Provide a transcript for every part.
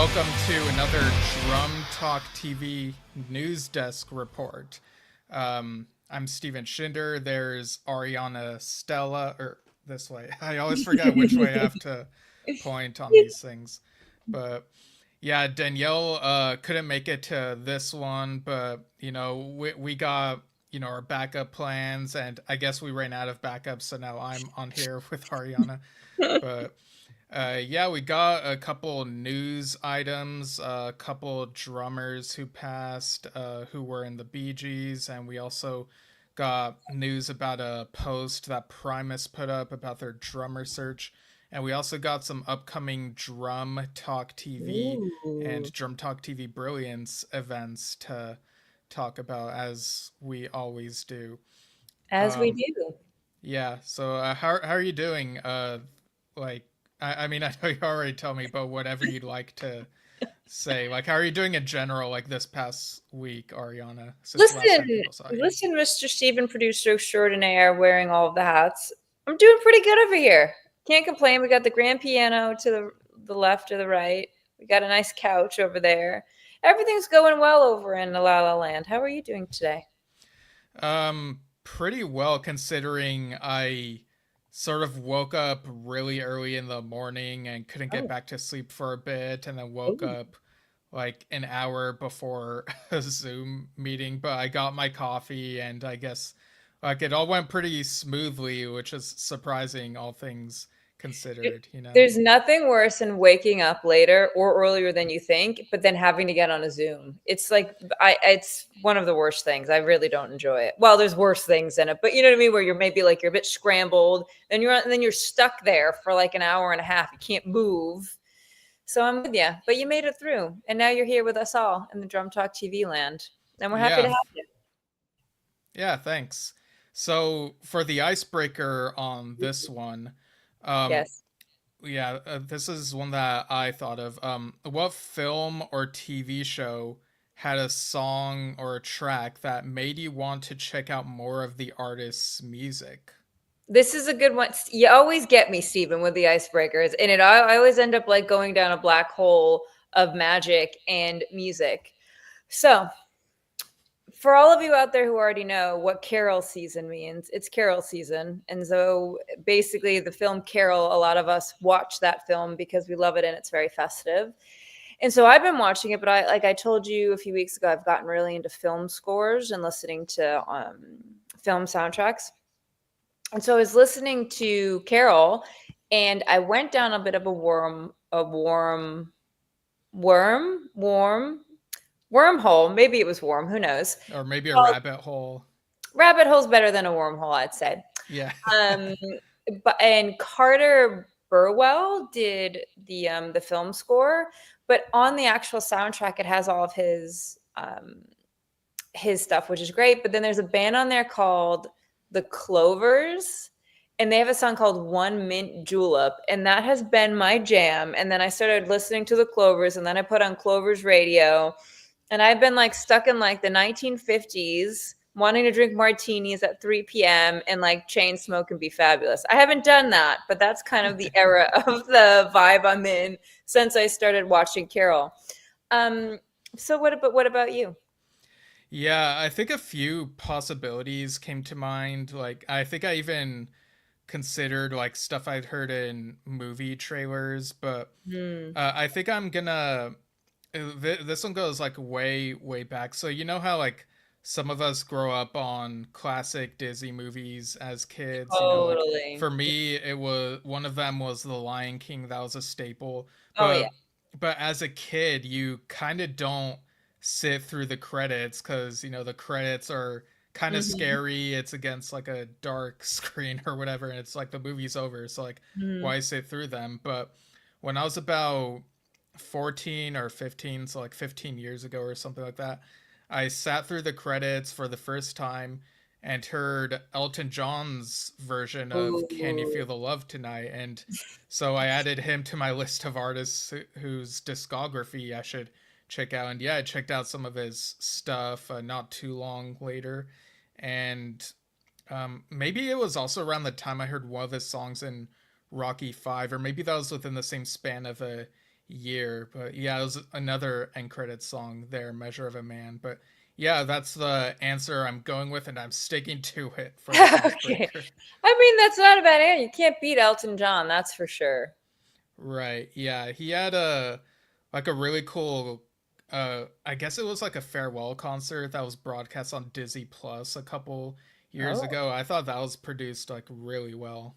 welcome to another Drum Talk TV news desk report. I'm Steven Shinder. There's Ariana, Stella, or this way. I always forget which way I have to point on these things. But yeah, Danielle couldn't make it to this one, but we got our backup plans, and I guess we ran out of backups, so now I'm on here with Ariana. But yeah, we got a couple news items, a couple drummers who passed, who were in the Bee Gees, and we also got news about a post that Primus put up about their drummer search. And we also got some upcoming Drum Talk TV and Ooh, Drum Talk TV Brilliance events to talk about, as we always do. as we Um, do. yeah, so how are you doing? Like, I mean, I know you already told me, but whatever you'd like to say. Like, how are you doing in general, like this past week, Ariana, since last time Listen, people saw you? listen, Mr. Stephen, producer extraordinaire, wearing all of the hats. I'm doing pretty good over here. Can't complain. We got the grand piano to the left or the right. We got a nice couch over there. Everything's going well over in La La Land. How are you doing today? Pretty well considering I sort of woke up really early in the morning and couldn't get Oh, back to sleep for a bit, and then woke ooh. up like an hour before a Zoom meeting, but I got my coffee and I guess like it all went pretty smoothly, which is surprising all things considered, you know. There's nothing worse than waking up later or earlier than you think, but then having to get on a Zoom. It's like it's one of the worst things. I really don't enjoy it. Well, there's worse things in it, but you know what I mean, where you're maybe like you're a bit scrambled, then you're stuck there for like an hour and a half. You can't move. So I'm with you, but you made it through, and now you're here with us all in the Drum Talk TV land, and we're happy to Yeah, have you. yeah, thanks. So for the icebreaker on this one, um, Yes. yeah, this is one that I thought of. What film or TV show had a song or a track that made you want to check out more of the artist's music? This is a good one. You always get me, Stephen, with the icebreakers, and I always end up like going down a black hole of magic and music. So, for all of you out there who already know what Carol season means, it's Carol season, and so basically, the film Carol. A lot of us watch that film because we love it and it's very festive. And so I've been watching it, but I told you a few weeks ago, I've gotten really into film scores and listening to film soundtracks. And so I was listening to Carol, and I went down a bit of a wormhole. Maybe it was warm. Who knows? Or maybe a Well, rabbit hole? rabbit hole's better than a wormhole, I'd say. Yeah. Um, and Carter Burwell did the film score, but on the actual soundtrack, it has all of his stuff, which is great. But then there's a band on there called the Clovers, and they have a song called One Mint Julep, and that has been my jam. And then I started listening to the Clovers, and then I put on Clovers radio, and I've been like stuck in like the 1950s, wanting to drink martinis at 3 p.m. and like chain smoke and be fabulous. I haven't done that, but that's kind of the era of the vibe I'm in since I started watching Carol. Um, so what about you? Yeah, I think a few possibilities came to mind. Like, I think I even considered like stuff I'd heard in movie trailers, but Hmm. I think I'm gonna. This one goes like way, way back. So, you know how like some of us grow up on classic Disney movies as kids? You know, like Totally. for me, it was one of them was The Lion King. That was a staple. Oh yeah. But as a kid, you kind of don't sit through the credits because the credits are kind of Mhm. scary. It's against like a dark screen or whatever, and it's like the movie's over. So like, Mhm. why sit through them? But when I was about 14 or 15, so like 15 years ago or something like that, I sat through the credits for the first time and heard Elton John's version of Can You Ooh. Feel the Love Tonight? And so I added him to my list of artists whose discography I should check out. And yeah, I checked out some of his stuff not too long later. And maybe it was also around the time I heard one of his songs in Rocky 5, or maybe that was within the same span of a year. But yeah, it was another end credit song there, Measure of a Man. But yeah, that's the answer I'm going with, and I'm sticking to it for this Okay. icebreaker. I mean, that's not a bad answer. You can't beat Elton John, that's for sure. Right. Yeah, he had a like a really cool I guess it was like a farewell concert that was broadcast on Disney Plus a couple years Oh, ago. I thought that was produced like really well.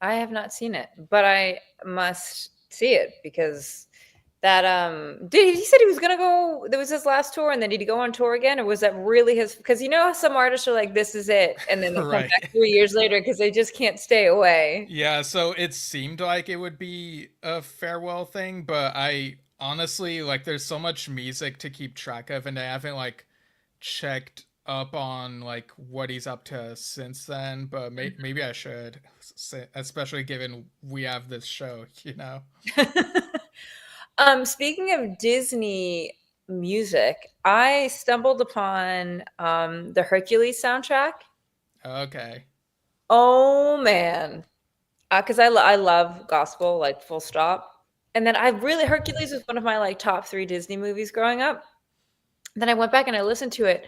I have not seen it, but I must see it because that did he said he was gonna go, that was his last tour, and then did he go on tour again, or was that really his, because you know how some artists are like, this is it, and then they come Right. back 3 years later because they just can't stay away. Yeah, so it seemed like it would be a farewell thing, but I honestly like there's so much music to keep track of, and I haven't like checked up on like what he's up to since then, but maybe I should, especially given we have this show, you know. Speaking of Disney music, I stumbled upon the Hercules soundtrack. Okay. Oh man, because I love gospel, like full stop. And then I really, Hercules was one of my like top three Disney movies growing up. Then I went back and I listened to it.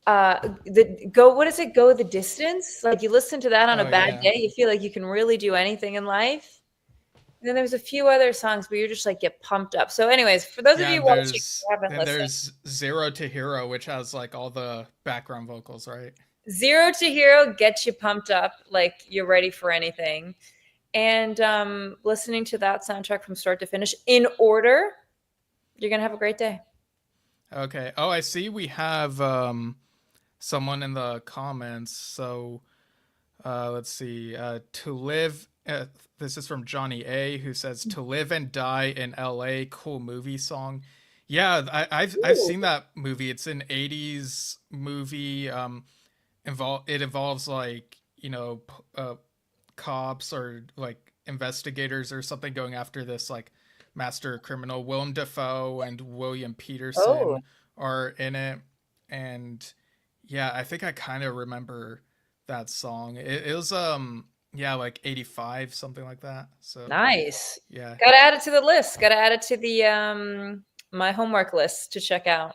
The go, what is it? Go the distance. Like you listen to that on a Oh bad yeah. day, you feel like you can really do anything in life. And then there's a few other songs, but you're just like get pumped up. So, anyways, for those of Yeah, you watching who haven't and listened, there's Zero to Hero, which has like all the background vocals, right? Zero to Hero gets you pumped up, like you're ready for anything. And listening to that soundtrack from start to finish in order, you're gonna have a great day. Okay. Oh, I see we have someone in the comments. So let's see. To live. This is from Johnny A, who says "To live and die in L.A." Cool movie song. Yeah, I've Ooh. seen that movie. It's an '80s movie. It involves like cops or like investigators or something going after this like master criminal. Willem Dafoe and William Oh, Peterson are in it, and yeah, I think I kind of remember that song. It was yeah, like 85, something like that. So nice. yeah. Gotta add it to the list. Gotta add it to the my homework list to check out.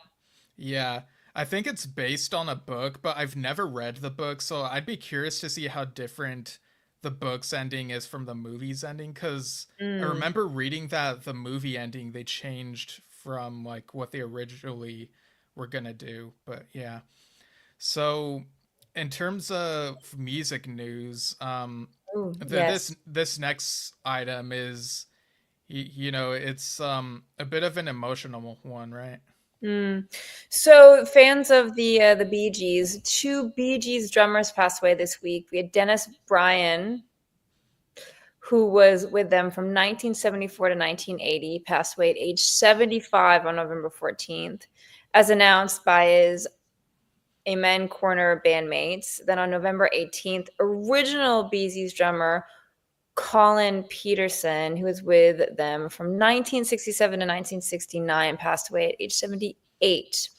Yeah, I think it's based on a book, but I've never read the book, so I'd be curious to see how different the book's ending is from the movie's ending, because I Mm. remember reading that the movie ending they changed from like what they originally were gonna do. But yeah. So in terms of music news, Ooh, yes. this next item is it's a bit of an emotional one, right? Mm. So, fans of the Bee Gees, two Bee Gees drummers passed away this week. We had Dennis Bryan, who was with them from 1974 to 1980, passed away at age 75 on November 14th, as announced by his Amen Corner bandmates. Then on November 18th, original Bee Gees drummer Colin Peterson, who was with them from 1967 to 1969, passed away at age 78.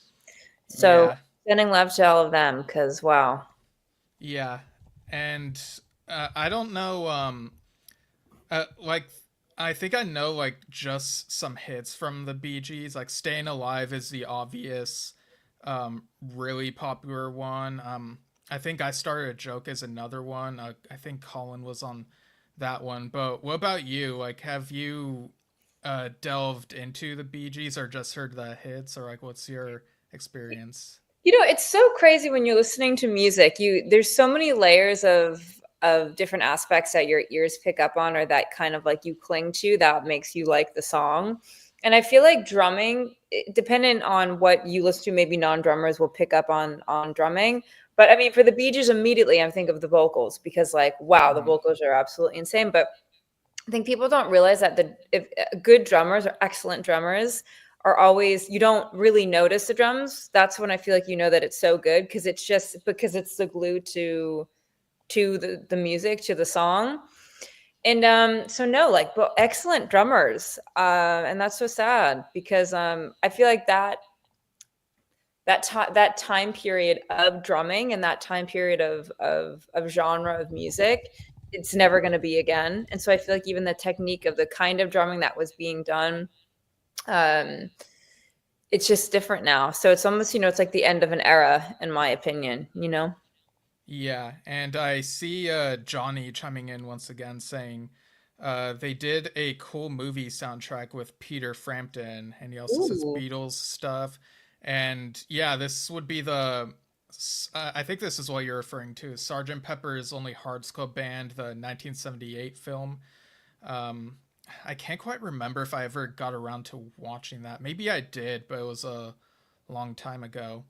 So Yeah. sending love to all of them because wow. Yeah, and I don't know. Like I think I know like just some hits from the Bee Gees. Like "Staying Alive" is the obvious, really popular one. I think "I Started a Joke" is another one. I think Colin was on that one. But what about you? Like, have you delved into the Bee Gees or just heard the hits, or like what's your experience? You know, it's so crazy when you're listening to music. You there's so many layers of different aspects that your ears pick up on or that kind of like you cling to that makes you like the song. And I feel like drumming, dependent on what you listen to, maybe non-drummers will pick up on drumming. But I mean, for the Bee Gees, immediately I think of the vocals because like, wow, the Mm, vocals are absolutely insane. But I think people don't realize that the if good drummers or excellent drummers are always, you don't really notice the drums. That's when I feel like you know that it's so good because it's just because it's the glue to the music, to the song. And so no, like but excellent drummers. And that's so sad because I feel like that time period of drumming and that time period of genre of music it's never going to be again. And so I feel like even the technique of the kind of drumming that was being done, um, it's just different now. So it's almost, it's like the end of an era, in my opinion. Yeah, and I see Johnny chiming in once again saying they did a cool movie soundtrack with Peter Frampton, and he also says Ooh. Beatles stuff. And yeah, this would be I think this is what you're referring to, Sergeant Pepper's Only Hearts Club Band, the 1978 film. Um, I can't quite remember if I ever got around to watching that. Maybe I did, but it was a long time ago.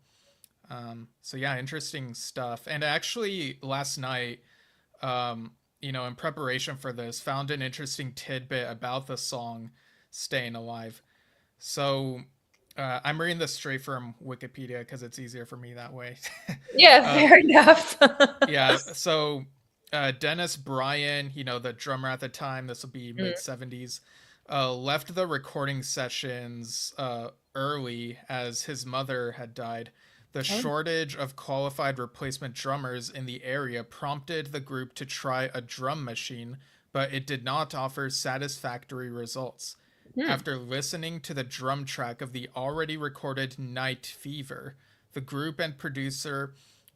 So yeah, interesting stuff. And actually, last night, in preparation for this, found an interesting tidbit about the song "Staying Alive." So I'm reading this straight from Wikipedia because it's easier for me that way. Yeah, uh, fair enough. yeah. So Dennis Bryan, the drummer at the time, this will be Mm. mid '70s, left the recording sessions early as his mother had died. The Oh. shortage of qualified replacement drummers in the area prompted the group to try a drum machine, but it did not offer satisfactory results. Hmm. After listening to the drum track of the already recorded Night Fever, the group and producer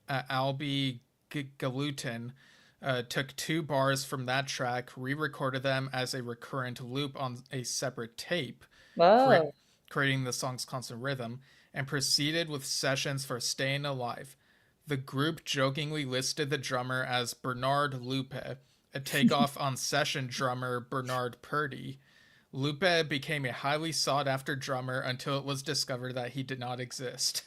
Albie Galutin took two bars from that track, re recorded them as a recurrent loop on a separate tape, cre- Whoa. creating the song's constant rhythm, and proceeded with sessions for Staying Alive. The group jokingly listed the drummer as Bernard Lupe, a takeoff on session drummer Bernard Purdy. Lupe became a highly sought after drummer until it was discovered that he did not exist.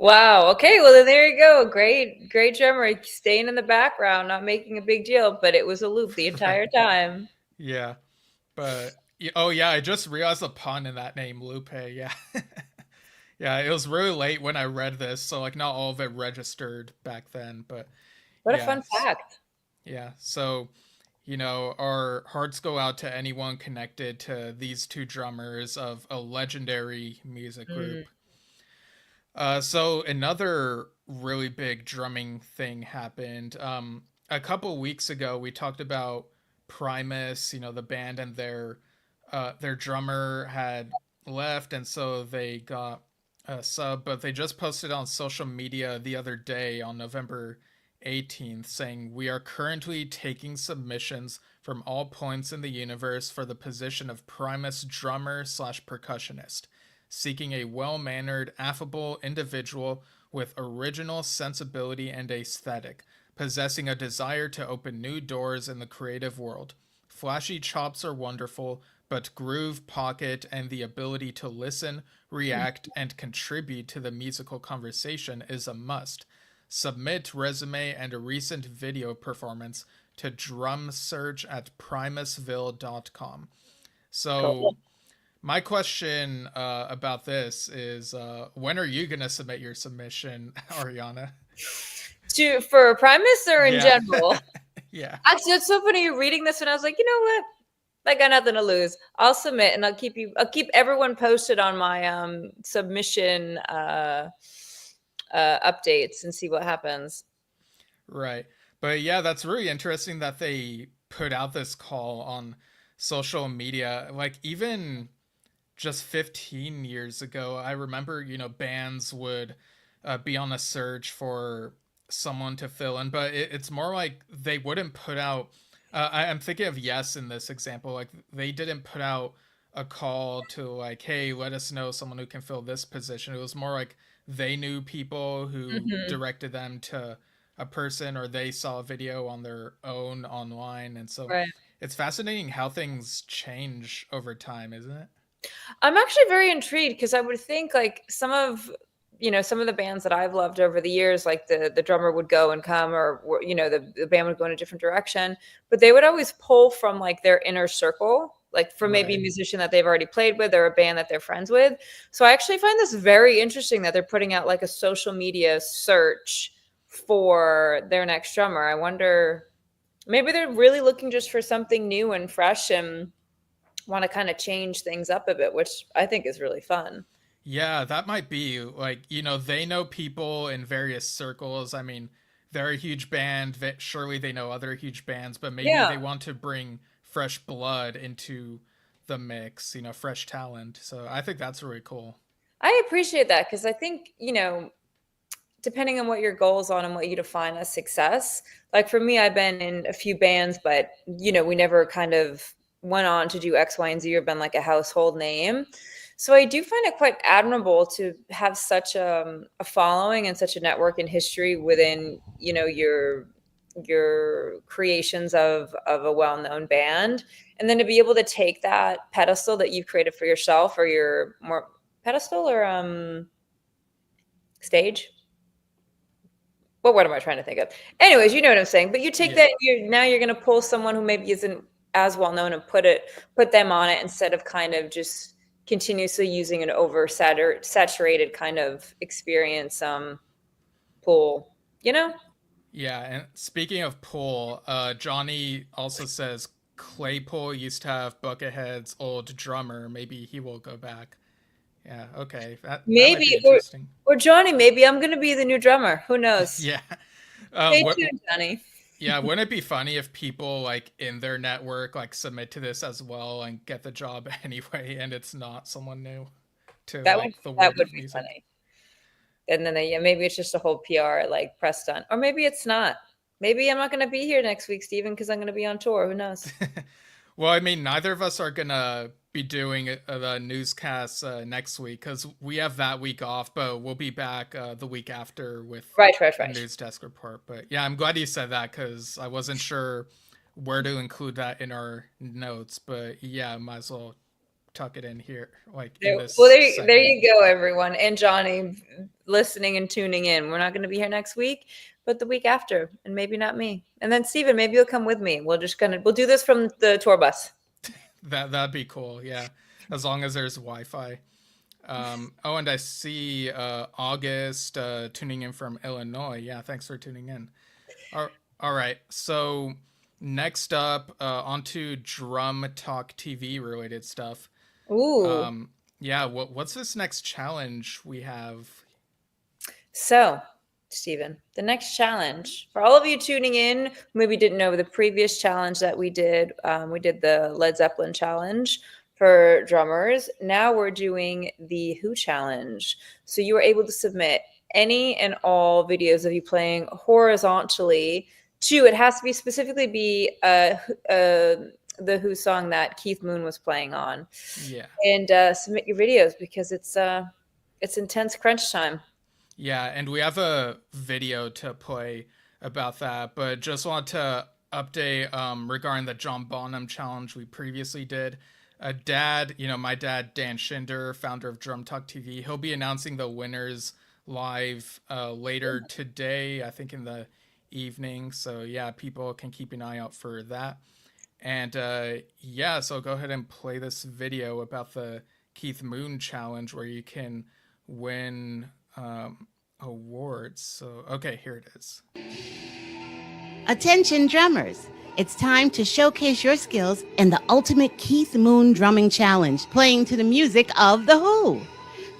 Wow. Okay. Well, then there you go. Great, great drummer staying in the background, not making a big deal, but it was a loop the entire Right. time. Yeah. But oh yeah, I just realized the pun in that name, Lupe. Yeah. Yeah, it was really late when I read this, so like not all of it registered back then, but What a yeah. fun fact. Yeah. So, our hearts go out to anyone connected to these two drummers of a legendary music Mm. group. So another really big drumming thing happened. A couple weeks ago, we talked about Primus, the band, and their drummer had left, and so they got a sub. But they just posted on social media the other day on November 18th saying, "We are currently taking submissions from all points in the universe for the position of Primus drummer slash percussionist, seeking a well mannered, affable individual with original sensibility and aesthetic, possessing a desire to open new doors in the creative world. Flashy chops are wonderful, but groove, pocket, and the ability to listen, react, and contribute to the musical conversation is a must. Submit resume and a recent video performance to drumsearch@primusville.com." So Cool. my question about this is, when are you gonna submit your submission, Ariana? For Primus or in Yeah, general? yeah, Actually, it's so funny you're reading this, and I was like, you know what? I got nothing to lose. I'll submit, and I'll keep everyone posted on my submission updates and see what happens. right. But yeah, that's really interesting that they put out this call on social media. Like even just 15 years ago, I remember, bands would be on a search for someone to fill in, but it's more like they wouldn't put out. I'm thinking of Yes in this example. Like they didn't put out a call to like, hey, let us know someone who can fill this position. It was more like they knew people who Hmm. directed them to a person, or they saw a video on their own online. And so Right. it's fascinating how things change over time, isn't it? I'm actually very intrigued because I would think like some of the bands that I've loved over the years, like the drummer would go and come, or the band would go in a different direction, but they would always pull from like their inner circle, like from maybe a Right. musician that they've already played with or a band that they're friends with. So I actually find this very interesting that they're putting out like a social media search for their next drummer. I wonder, maybe they're really looking just for something new and fresh and want to kind of change things up a bit, which I think is really fun. Yeah, that might be like, they know people in various circles. I mean, they're a huge band. That surely they know other huge bands, but maybe Yeah, they want to bring fresh blood into the mix. Fresh talent. So I think that's really cool. I appreciate that because I think, depending on what your goals are and what you define as success. Like for me, I've been in a few bands, but we never kind of went on to do X, Y, and Z or been like a household name. So I do find it quite admirable to have such a following and such a network and history within, your creations of a well-known band. And then to be able to take that pedestal that you've created for yourself or your more pedestal or stage, what word am I trying to think of? Anyways, you know what I'm saying. But you take Yeah. that, you're going to pull someone who maybe isn't as well known and put them on it instead of kind of just continuously using an saturated kind of experience pool. You know, Yeah, and speaking of Pool, Johnny also says Claypool used to have Buckethead's old drummer. Maybe he will go back. Yeah, okay, that might be maybe interesting. or Johnny, maybe I'm going to be the new drummer. Who knows? Yeah, Stay what? tuned, Johnny. Yeah, wouldn't it be funny if people like in their network like submit to this as well and get the job anyway, and it's not someone new to That would like the that world would of be music? funny. And then yeah, maybe it's just a whole PR like press stunt, or maybe it's not. Maybe I'm not going to be here next week, Steven, because I'm going to be on tour. Who knows? Well, I mean, neither of us are gonna be doing the newscast next week because we have that week off, but we'll be back the week after with Right, right, a right. news desk report. But yeah, I'm glad you said that because I wasn't sure where to include that in our notes. But yeah, might as well tuck it in here, like in Well, this there segment. you go, everyone, and Johnny, listening and tuning in. We're not going to be here next week, but the week after, and maybe not me. And then Steven, maybe you'll come with me. We'll do this from the tour bus. That'd be cool. Yeah, as long as there's Wi-Fi. Oh, and I see August tuning in from Illinois. Yeah, thanks for tuning in. All right. So next up, onto Drum Talk TV related stuff. Ooh. Um, yeah. What's this next challenge we have? So, Stephen, the next challenge for all of you tuning in, who maybe didn't know the previous challenge that we did the Led Zeppelin challenge for drummers. Now we're doing the Who challenge. So you are able to submit any and all videos of you playing horizontally to, it has to be specifically be the Who song that Keith Moon was playing on, Yeah. and submit your videos because it's intense crunch time. Yeah, and we have a video to play about that, but just want to update regarding the John Bonham challenge we previously did. My dad, Dan Shinder, founder of Drum Talk TV, he'll be announcing the winners live later today, I think in the evening. So yeah, people can keep an eye out for that. And yeah, so go ahead and play this video about the Keith Moon challenge where you can win awards. So, okay, here it is. Attention drummers. It's time to showcase your skills in the ultimate Keith Moon drumming challenge, playing to the music of The Who.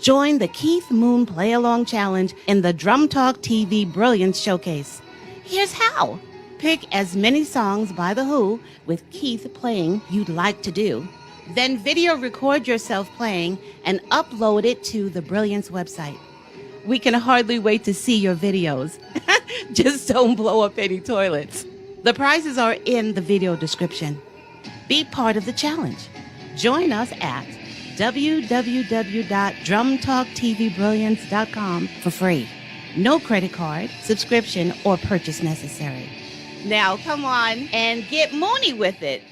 Join the Keith Moon Play Along Challenge in the Drum Talk TV Brilliance Showcase. Here's how. Pick as many songs by The Who with Keith playing you'd like to do. Then video record yourself playing and upload it to the Brilliance website. We can hardly wait to see your videos. Just don't blow up any toilets. The prizes are in the video description. Be part of the challenge. Join us at www.drumtalktvbrilliance.com for free. No credit card, subscription, or purchase necessary. Now, come on and get moony with it.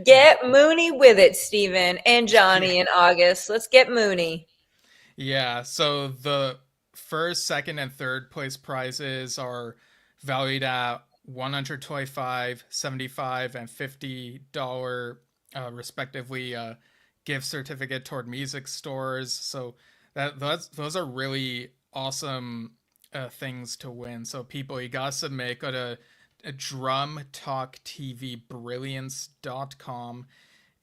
Get Mooney with it, Steven and Johnny in August. Let's get Mooney. Yeah, so the first, second, and third place prizes are valued at 125, 75, and $50 respectively gift certificate toward music stores. So those are really awesome things to win. So people, you gotta submit. Go to drumtalktvbrilliance.com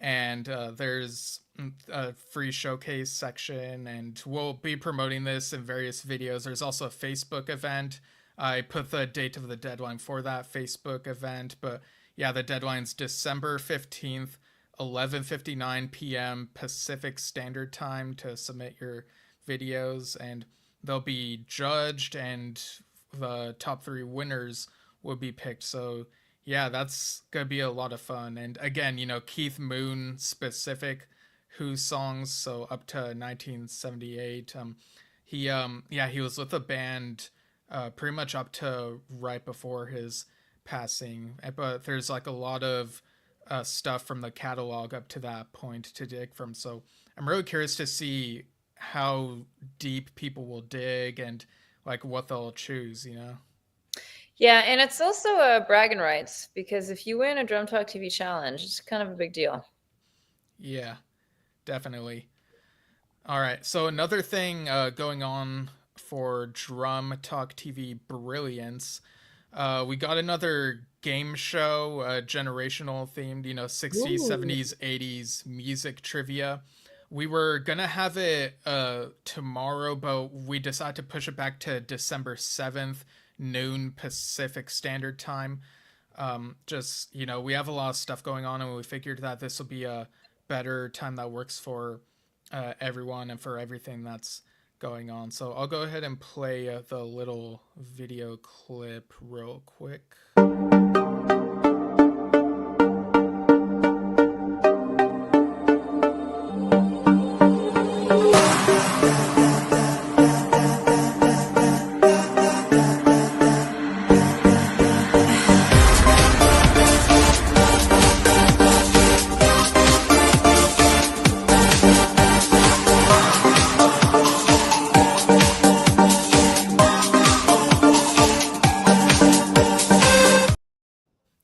and there's a free showcase section, and we'll be promoting this in various videos. There's also a Facebook event. I put the date of the deadline for that Facebook event, but yeah, the deadline's December 15th, 11:59 p.m. Pacific Standard Time to submit your videos, and they'll be judged, and the top 3 winners will be picked. So yeah, that's gonna be a lot of fun. And again, Keith Moon specific Who songs, so up to 1978. He was with the band pretty much up to right before his passing. But there's like a lot of stuff from the catalog up to that point to dig from. So I'm really curious to see how deep people will dig and like what they'll choose. Yeah, and it's also a bragging rights because if you win a Drum Talk TV challenge, it's kind of a big deal. Yeah, definitely. All right. So another thing going on for Drum Talk TV Brilliance, we got another game show, generational themed, 60s, Ooh. 70s, 80s music trivia. We were gonna have it tomorrow, but we decided to push it back to December 7th, noon Pacific Standard Time. Just, we have a lot of stuff going on, and we figured that this will be a better time that works for everyone and for everything that's going on. So I'll go ahead and play the little video clip real quick.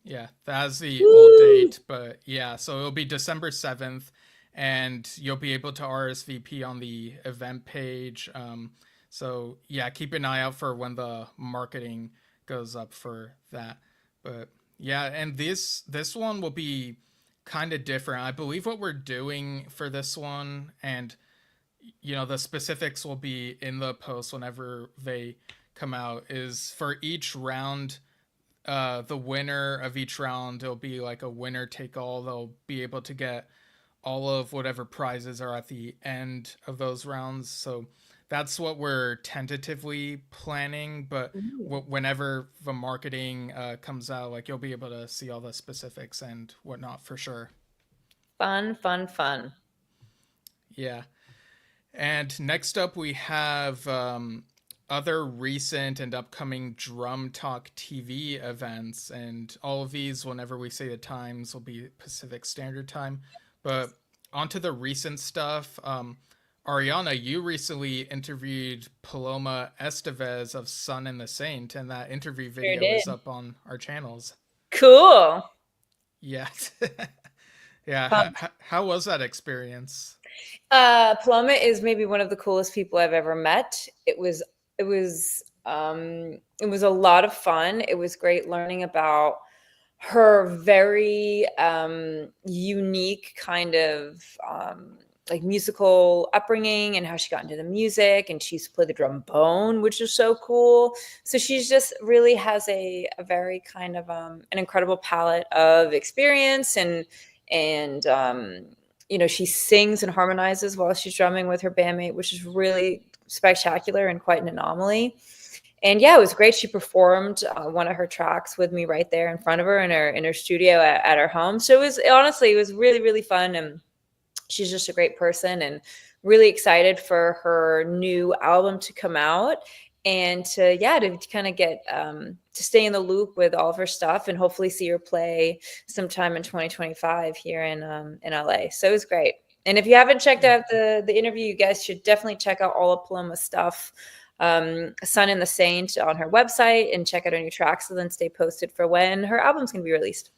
Yeah, that's the old date, but yeah, so it'll be December 7th, and you'll be able to RSVP on the event page. So yeah, keep an eye out for when the marketing goes up for that. But yeah, and this one will be kind of different. I believe what we're doing for this one, and the specifics will be in the post whenever they come out, is for each round, the winner of each round, it'll be like a winner take all. They'll be able to get all of whatever prizes are at the end of those rounds. So that's what we're tentatively planning. But whenever the marketing comes out, like you'll be able to see all the specifics and whatnot for sure. Fun, fun, fun. Yeah. And next up, we have other recent and upcoming Drum Talk TV events. And all of these, whenever we say the times, will be Pacific Standard Time. But onto the recent stuff. Ariana, you recently interviewed Paloma Estevez of Sun and the Saint, and that interview video is up on our channels. Cool. Yeah. Yeah. How was that experience? Paloma is maybe one of the coolest people I've ever met. It was a lot of fun. It was great learning about her very unique kind of like musical upbringing and how she got into the music, and she used to play the trombone, which is so cool. So she's just really has a very kind of an incredible palette of experience, and she sings and harmonizes while she's drumming with her bandmate, which is really spectacular and quite an anomaly. And yeah, it was great. She performed one of her tracks with me right there in front of her in her studio at her home. So it was really, really fun. And she's just a great person, and really excited for her new album to come out, and to kind of get to stay in the loop with all of her stuff, and hopefully see her play sometime in 2025 here in LA. So it was great. And if you haven't checked out the interview, you guys should definitely check out all of Paloma's stuff, Sun and the Saint, on her website, and check out her new tracks, so then stay posted for when her album's going to be released.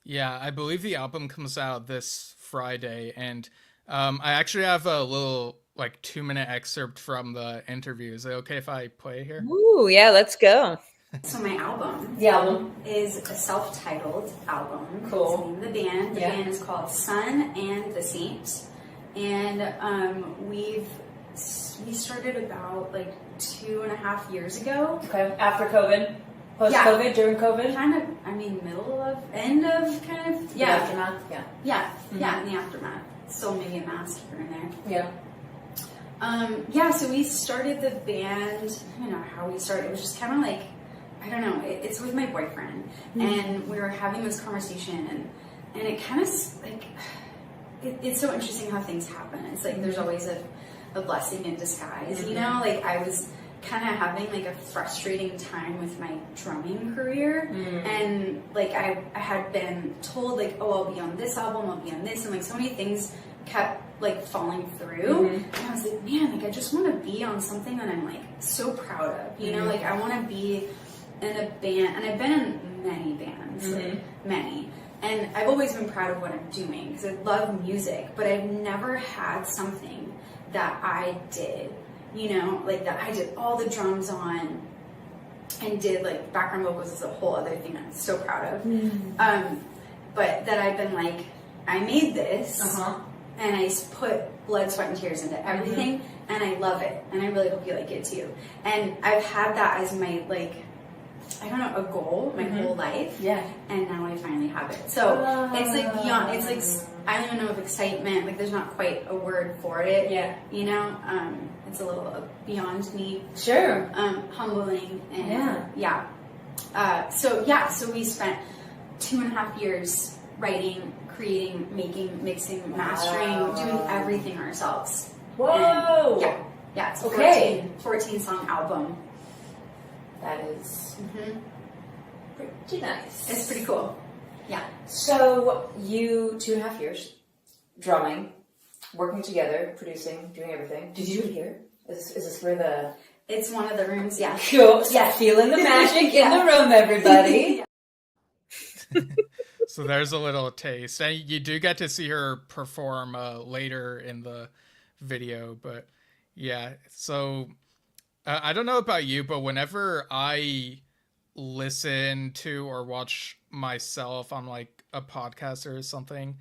Yeah, I believe the album comes out this Friday, and I actually have a little like 2-minute excerpt from the interview. Is it okay if I play here? Ooh, yeah, let's go. So my album. The album is a self-titled album. Cool. It's the name of the band. The band is called Sun and the Saint, and we started about like 2.5 years ago. Okay. After COVID, post-COVID, during COVID. Kind of. I mean, end of kind of. Yeah. Aftermath. Yeah. Yeah. Yeah. In the aftermath. Still maybe a mask here and there. Yeah. So we started the band. I don't know how we started. It was just kind of like, I don't know. It's with my boyfriend, and we were having this conversation, and it kind of like, it's so interesting how things happen. It's like there's always a blessing in disguise, you know. Like I was kind of having like a frustrating time with my drumming career, and like I had been told like, oh, I'll be on this album, I'll be on this, and like so many things kept like falling through, and I was like, man, like I just want to be on something that I'm like so proud of, you know. Like I want to be in a band, and I've been in many bands, like many, and I've always been proud of what I'm doing because I love music, but I've never had something that I did, you know, like that I did all the drums on and did like background vocals is a whole other thing I'm so proud of. But that I've been like, I made this and I put blood, sweat, and tears into everything, and I love it, and I really hope you like it too. And I've had that as my like, I don't know, a goal my whole life. Yeah. And now I finally have it. So it's like beyond, it's like, I don't even know if excitement, like there's not quite a word for it. Yeah. You know, it's a little beyond me. Sure. Humbling. And so we spent 2.5 years writing, creating, making, mixing, mastering, doing everything ourselves. Whoa. And yeah, it's a 14 song album. That is pretty nice. It's pretty cool. Yeah. So you 2.5 years drumming, working together, producing, doing everything. Did you do it here? Is this where the? It's one of the rooms. Yeah. Cool. Yeah. Feeling the magic in the room, everybody. So there's a little taste, and you do get to see her perform later in the video. But yeah, so. I don't know about you, but whenever I listen to or watch myself on like a podcast or something,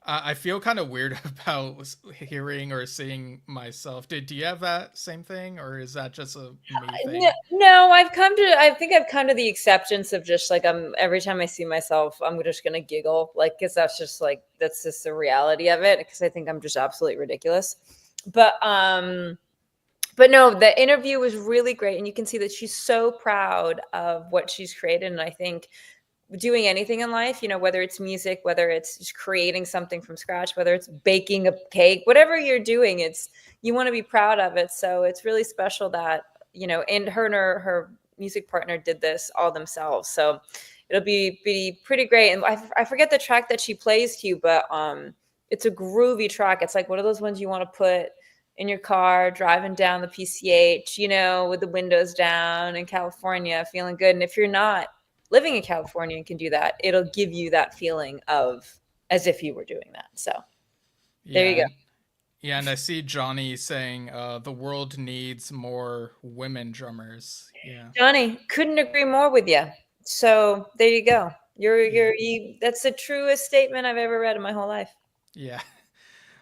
I feel kind of weird about hearing or seeing myself. Do you have that same thing, or is that just a me thing? No, I think I've come to the acceptance of just like, every time I see myself, I'm just going to giggle, like, cause that's just the reality of it. Cause I think I'm just absolutely ridiculous. But no, the interview was really great. And you can see that she's so proud of what she's created. And I think doing anything in life, you know, whether it's music, whether it's just creating something from scratch, whether it's baking a cake, whatever you're doing, you want to be proud of it. So it's really special that, you know, and her music partner did this all themselves. So it'll be pretty great. And I forget the track that she plays to you, but it's a groovy track. It's like one of those ones you want to put in your car, driving down the PCH, you know, with the windows down in California, feeling good. And if you're not living in California and can do that, it'll give you that feeling of as if you were doing that. So there you go. Yeah, and I see Johnny saying the world needs more women drummers. Yeah, Johnny, couldn't agree more with you. So there you go. That's the truest statement I've ever read in my whole life. Yeah.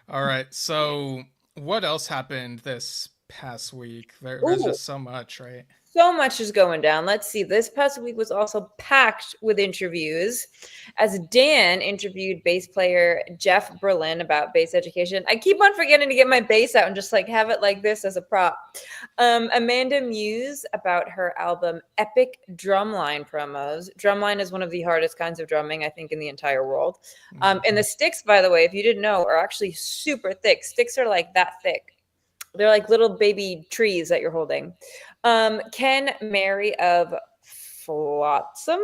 All right. So what else happened this past week? There's just so much, right? So much is going down. Let's see. This past week was also packed with interviews as Dan interviewed bass player Jeff Berlin about bass education. I keep on forgetting to get my bass out and just like have it like this as a prop. Amanda Muse about her album Epic Drumline promos. Drumline is one of the hardest kinds of drumming, I think, in the entire world. And the sticks, by the way, if you didn't know, are actually super thick. Sticks are like that thick. They're like little baby trees that you're holding. Ken Mary of Flotsam?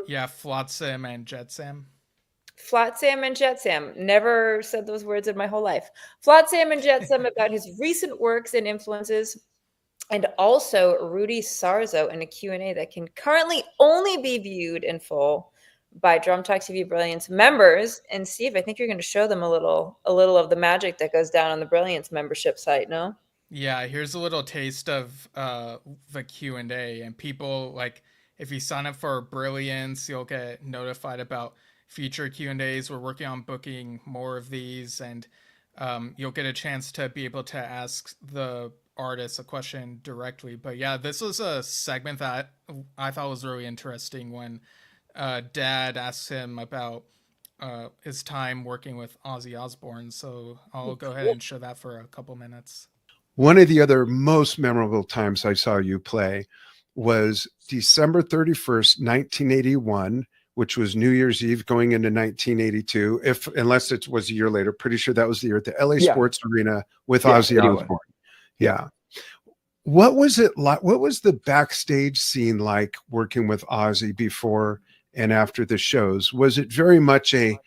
Yeah, Flotsam and Jetsam. Flotsam and Jetsam. Never said those words in my whole life. Flotsam and Jetsam about his recent works and influences. And also Rudy Sarzo in a Q&A that can currently only be viewed in full by Drum Talk TV Brilliance members. And Steve, I think you're going to show them a little of the magic that goes down on the Brilliance membership site, no? Yeah, here's a little taste of the Q&A, and people like if you sign up for Brilliance, you'll get notified about future Q&As. We're working on booking more of these, and you'll get a chance to be able to ask the artist a question directly. But yeah, this was a segment that I thought was really interesting when Dad asked him about his time working with Ozzy Osbourne. So I'll go ahead and show that for a couple minutes. One of the other most memorable times I saw you play was December 31st, 1981, which was New Year's Eve going into 1982. If unless it was a year later, pretty sure that was the year at the LA Yeah. Sports Arena with Yeah, Ozzy 81. Osbourne. Yeah. What was it like? What was the backstage scene like working with Ozzy before and after the shows? Was it very much a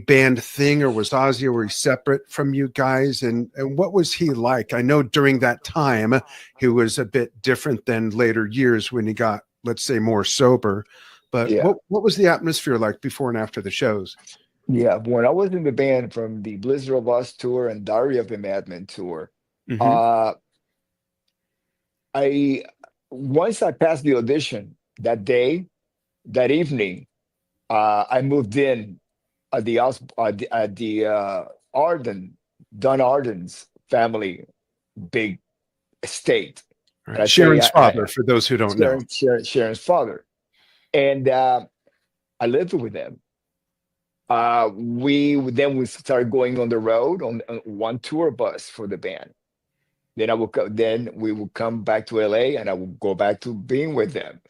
band thing, or was Ozzy, or were he separate from you guys? And what was he like? I know during that time he was a bit different than later years when he got, let's say, more sober. But Yeah. what was the atmosphere like before and after the shows? Yeah, when I was in the band from the Blizzard of Oz tour and Diary of a Madman tour, Mhm. I once I passed the audition that day, that evening, I moved in at the Arden, Don Arden's family big estate. Right. And I say Sharon's father, for those who don't know. Sharon's father, and I lived with them. We started going on the road on one tour bus for the band. Then we would come back to LA, and I would go back to being with them.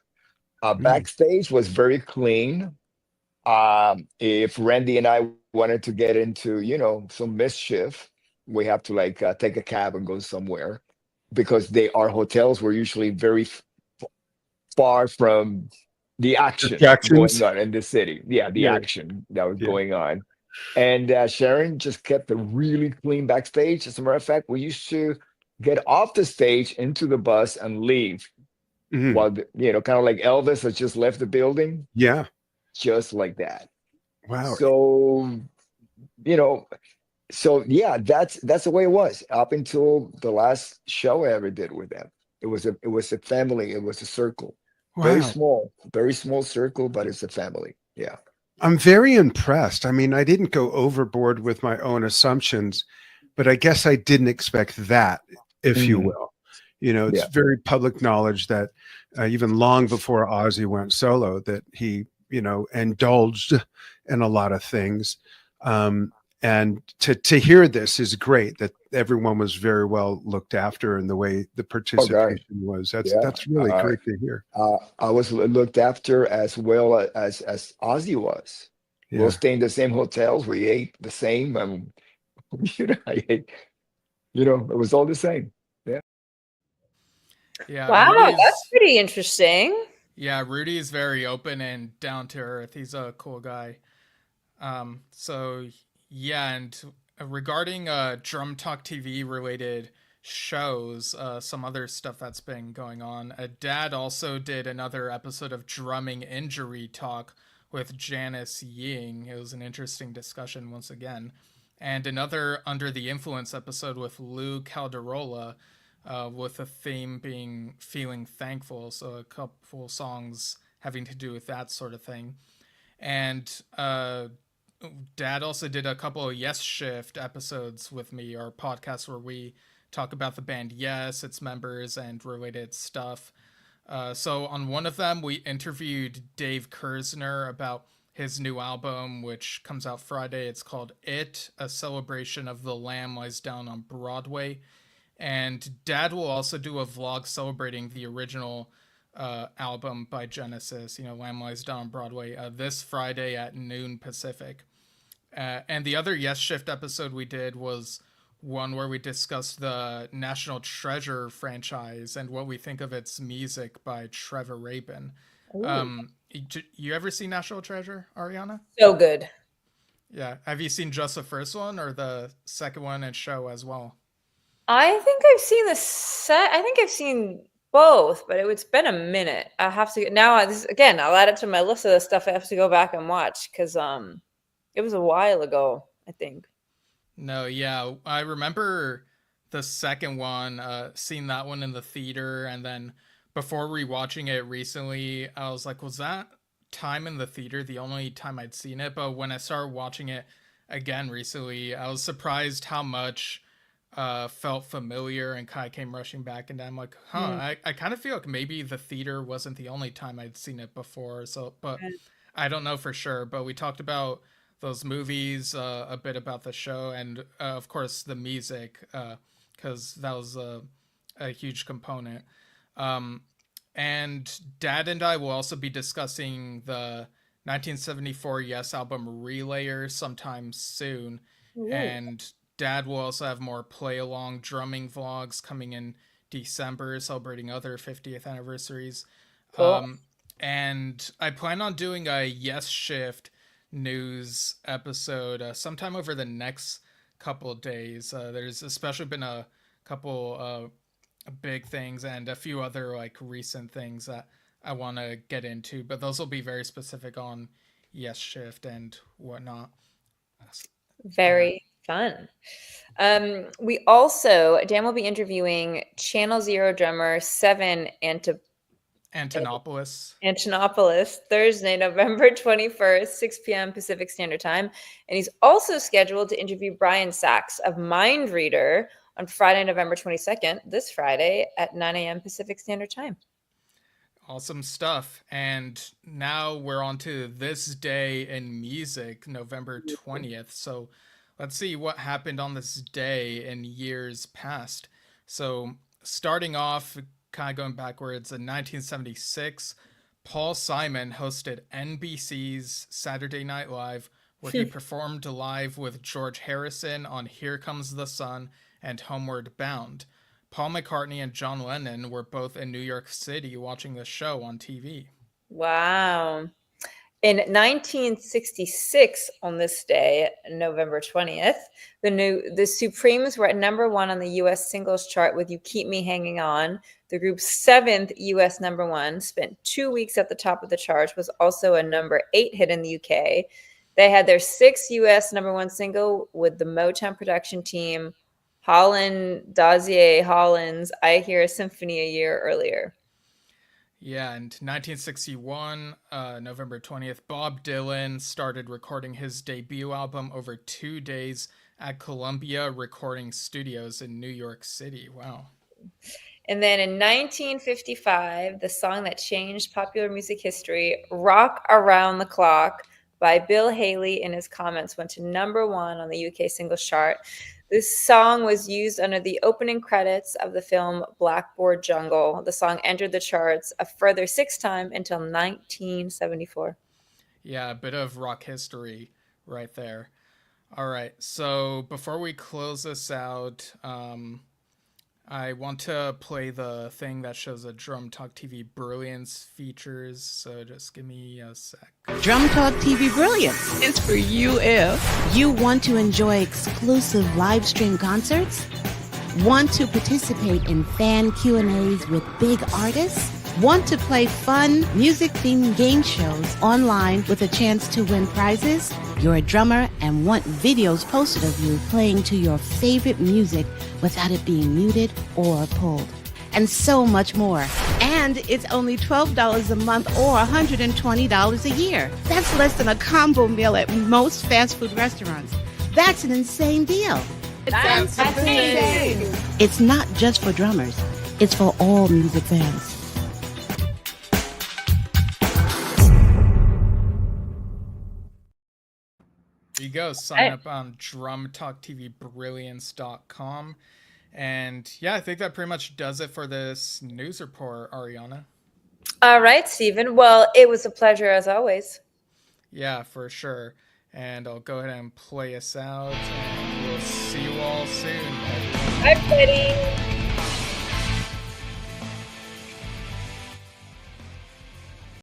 Backstage was very clean. If Randy and I wanted to get into, some mischief, we have to like take a cab and go somewhere because our hotels were usually very far from the action Jackson's? going on in the city. Yeah, the Yeah. action that was Yeah. going on. And Sharon just kept a really clean backstage. As a matter of fact, we used to get off the stage into the bus and leave Mhm. while, kind of like Elvis has just left the building, Yeah. just like that. Wow. So, yeah, that's the way it was up until the last show I ever did with them. It was a family. It was a circle. Wow. Very small circle, but it's a family. Yeah. I'm very impressed. I mean, I didn't go overboard with my own assumptions, but I guess I didn't expect that, if you Mhm. will. It's Yeah. very public knowledge that even long before Ozzy went solo, that he, indulged in a lot of things. And to hear this is great, that everyone was very well looked after and the way the Oh, God. participation was. Yeah. That's really great to hear. I was looked after as well as Ozzy was. We'll Yeah. stay in the same hotels. We ate the same. I ate, it was all the same. Yeah. Yeah, Wow, that's Rudy's pretty interesting. Rudy is very open and down to earth. He's a cool guy. So yeah, and regarding Drum Talk TV related shows, some other stuff that's been going on. Dad also did another episode of Drumming Injury Talk with Janice Ying. It was an interesting discussion once again. And another Under the Influence episode with Lou Calderola, with the theme being feeling thankful. So a couple songs having to do with that sort of thing. And Dad also did a couple of Yes Shift episodes with me, our podcast where we talk about the band Yes, its members, and related stuff. So on one of them, we interviewed Dave Kersner about his new album, which comes out Friday. It's called It, a celebration of The Lamb Lies Down on Broadway. And Dad will also do a vlog celebrating the original album by Genesis, Lamb Lies Down on Broadway, this Friday at noon Pacific. And the other Yes Shift episode we did was one where we discussed the National Treasure franchise and what we think of its music by Trevor Rabin. You ever seen National Treasure, Ariana? So good. Yeah. Have you seen just the first one or the second one and show as well? I think I've seen the set. I think I've seen both, but it's been a minute. I have to now. Again, I'll add it to my list of the stuff I have to go back and watch because it was a while ago, I think. No, yeah, I remember the second one, seen that one in the theater, and then before rewatching it recently, I was like, was that time in the theater the only time I'd seen it? But when I started watching it again recently, I was surprised how much felt familiar and kind of came rushing back, and I'm like, I kind of feel like maybe the theater wasn't the only time I'd seen it before. So, but I don't know for sure. But we talked about those movies, a bit about the show, and of course the music, because that was a huge component. And Dad and I will also be discussing the 1974 Yes album Relayer sometime soon. Ooh. And Dad will also have more play along drumming vlogs coming in December, celebrating other 50th anniversaries. Cool. And I plan on doing a Yes Shift news episode sometime over the next couple of days. There's especially been a couple big things and a few other like recent things that I want to get into, but those will be very specific on Yes Shift and whatnot. Very fun. We also, Dan will be interviewing Channel Zero drummer Seven Antonopoulos Thursday, November 21st, 6 p.m. Pacific Standard Time. And he's also scheduled to interview Brian Sachs of Mind Reader on Friday, November 22nd, this Friday at 9 a.m. Pacific Standard Time. Awesome stuff. And now we're on to this day in music, November 20th. So let's see what happened on this day in years past. So starting off, kind of going backwards, in 1976, Paul Simon hosted NBC's Saturday Night Live, where he performed live with George Harrison on Here Comes the Sun and Homeward Bound. Paul McCartney and John Lennon were both in New York City watching the show on TV. Wow. In 1966, on this day, November 20th, the Supremes were at number 1 on the U.S. singles chart with You Keep Me Hanging On. The group's 7th U.S. number 1, spent 2 weeks at the top of the charts, was also a number 8 hit in the UK. They had their 6th U.S. number 1 single with the Motown production team, Dazier Holland's I Hear a Symphony a year earlier. Yeah, and 1961, November 20th, Bob Dylan started recording his debut album over 2 days at Columbia Recording Studios in New York City. Wow. And then in 1955, the song that changed popular music history, Rock Around the Clock by Bill Haley in his comments, went to number 1 on the UK singles chart. This song was used under the opening credits of the film Blackboard Jungle. The song entered the charts a further 6 times until 1974. Yeah, a bit of rock history right there. All right, so before we close this out, I want to play the thing that shows the Drum Talk TV Brilliance features, so just give me a sec. Drum Talk TV Brilliance is for you if you want to enjoy exclusive live stream concerts, want to participate in fan Q&As with big artists, want to play fun music-themed game shows online with a chance to win prizes, you're a drummer and want videos posted of you playing to your favorite music without it being muted or pulled, and so much more. And it's only $12 a month or $120 a year. That's less than a combo meal at most fast food restaurants. That's an insane deal. That's amazing. It's not just for drummers. It's for all music fans. There you go. Sign up on drumtalktvbrilliance.com. And yeah, I think that pretty much does it for this news report, Ariana. All right, Stephen. Well, it was a pleasure as always. Yeah, for sure. And I'll go ahead and play us out, and we'll see you all soon. Bye, buddy.